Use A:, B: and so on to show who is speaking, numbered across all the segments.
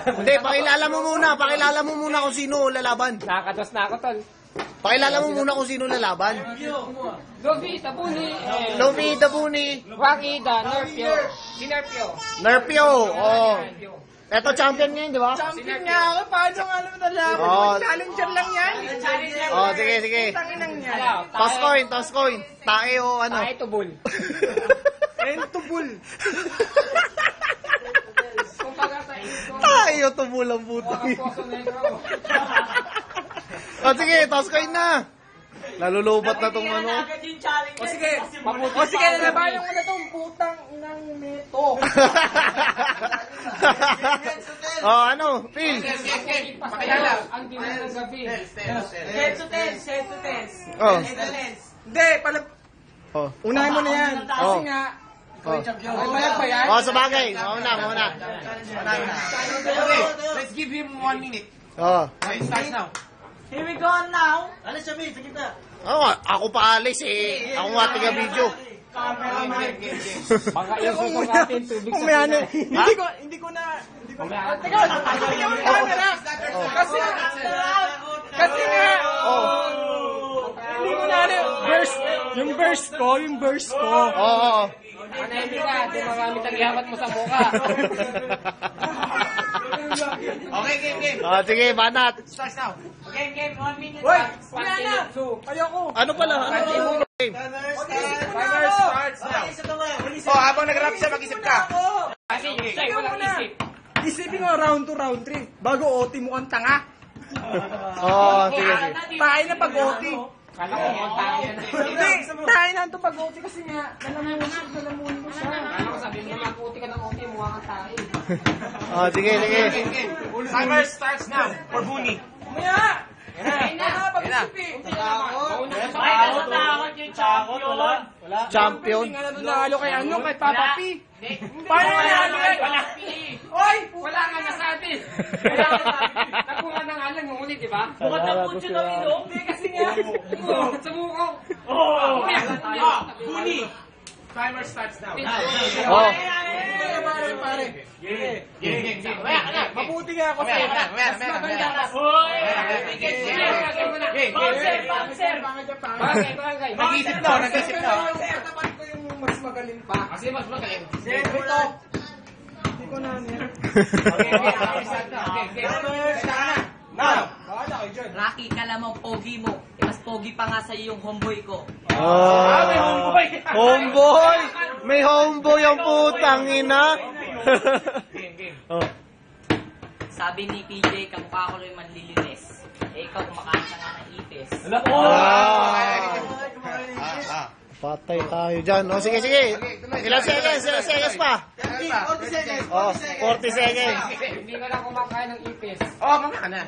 A: Hindi, pakilala mo muna kung sino lalaban.
B: Nakakatos na ako, tol.
A: Pakilala mo muna kung sino lalaban.
B: Luffy, Tabuni.
A: Luffy, Tabuni.
B: Waki, Nerfio. Nerfio.
A: Nerfio, oh. Ito champion ngayon, di ba?
C: Champion nga ako, paano nga alam mo nalaman? Challenger lang yan.
A: Oh, sige.
C: Tanginang yan.
A: Toss coin. Tae o ano?
B: Tae tubol.
C: Tubul.
A: Tae o tubul ang puto. Oh, sige, toss coin na. Nalulubat na tong ano.
C: O sige, nalabayan mo na tong putang inang neto.
A: Oh, ano? Phil.
B: Pakilala. Ang ginagawa ng gabi.
C: Head to tens.
A: Oh.
C: Hindi,
A: Oh.
C: unahin mo na yan. Kasi nga,
B: Wala pa yan?
A: Oh, sabagay. Mauna.
D: Okay, let's give him 1 minute.
A: Oh.
D: Okay, starts now.
C: here we go now.
A: Ako pa alis eh. Ako nga tiga video.
D: Game.
B: Baka isusong natin tubig sa
C: Kumiyano.
B: Pinas.
C: Hindi ko na.
B: Teka,
C: yung camera. Kasi nga. Hindi ko na yung burst ko.
A: Oo.
B: Manahimik ka, di marami tagihamat mo sa mukha.
D: Okay, game.
A: Ah, sige, banat.
D: Starts now.
C: Game, 1 minute. Wait, wala na. Ayoko.
A: Ano pala? Game?
D: Timer starts now. Oh, habang nag-rap siya, mag-isip ka.
B: Kasi siya, walang isip.
C: Isipin mo round 2, round 3. Bago OT mo ang tanga.
A: Oh, sige.
C: Tayo na pag OT.
B: Kala ko mga tayo na.
C: Hindi, tayo na ito pag OT kasi nga, nalamunin ko siya.
B: Kala ko sabihin mo lang puti ka ng puti, mukha kang tayo.
A: Oh, sige.
D: Game. Timer starts now for Buni.
C: Maya!
A: Champion.
C: Hindi nga nanalo kay ano, kay Papa P. Paano nanalo kay Papa P? Oy!
B: Wala nga nasabi. Nakuha na nga lang yung ulit, di ba?
C: Bukod na po siya ng ilong. Hindi kasi nga.
B: Sa mukha.
D: Buni. Timer starts now.
A: Oh.
C: Pare.
D: Game.
C: Mabuti nga ako
D: Mamaya.
B: Barangay.
D: Nag-isip na.
C: Tapat ko yung mas magaling pa.
B: Kasi mas magaling.
C: Ito. Hindi ko na niya.
D: Now.
E: Rocky, kala mo pogi mo. Mas pogi pa nga sa'yo yung homeboy ko.
A: Oh. Homeboy. May homeboy ang putang ina. Oh.
E: Sabi ni PJ, kamukha ko lang manlilinis. Eh, ikaw kumakain ka nga ng ipis.
A: Patay tayo dyan. Oh, sige. Ilang seconds pa?
C: 40 seconds.
A: Oh, 40 seconds.
B: Hindi ka lang kumakain ng ipis.
D: Oh, mga ka na.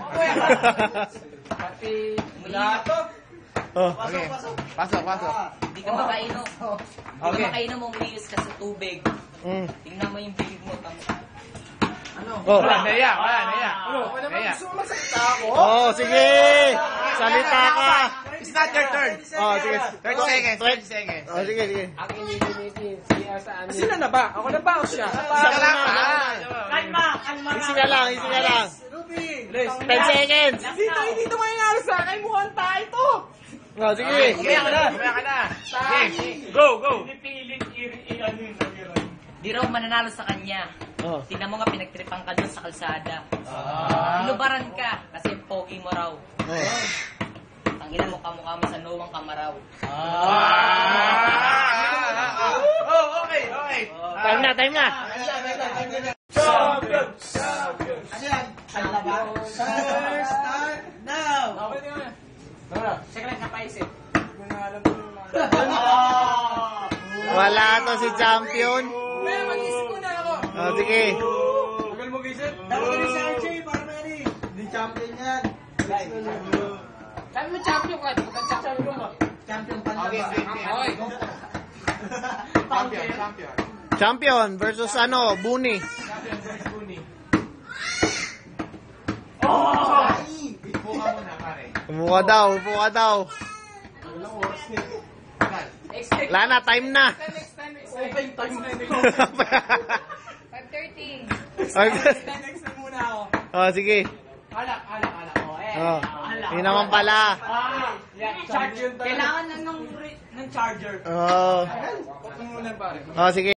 B: Pati...
A: Oh.
D: Okay. Pasok.
E: Hindi ka makainom. Hindi ka makainom, umiinis ka sa tubig. Tingnan mo yung bibig mo.
A: Oh.
D: Wala, naya.
A: Oh, sige. Salita ka.
D: It's not your turn.
A: Oh, sige.
D: 30 seconds.
A: Oh, sige.
B: Ang inilinitin, siya sa amin.
C: Sila na ba? Ako na ba o siya?
A: Easy ka lang.
C: Ruby.
A: 10 seconds.
C: Dito mangyayari sa akin. Mukhang tayo to.
A: Oh, sige.
D: Mamaya ka na. Game. Go.
E: Di raw mananalo sa kanya.
A: Oh.
E: Tingnan mo nga pinagtripan ka doon sa kalsada. Inubaran ka kasi pogi mo raw. Ang ina mo kamukha mo sa Noang Kamaraw.
D: Okay.
A: Time na.
D: Champion.
C: Start now.
B: Check lang sa paisip.
A: Wala to si champion.
C: Pero mag-isip ko na ako.
A: Oh, sige.
C: Tagal mo gisip? Tagal ni si RJ, para mali. Hindi champion yan.
B: Sabi mo champion ka, champion mo.
C: Champion pa
D: Okay. Champion.
A: Champion versus Buni.
D: Buka mo na, pare.
A: Upo ka daw. Wala na, time na.
C: Open time na yun.
E: 5:30.
C: Next na muna ako.
A: Oh, sige.
C: Alak.
A: Oh. Yun naman pala.
C: Charger.
E: Kailangan na ng charger.
A: Oh.
C: Huwag muna pare.
A: Oh, sige.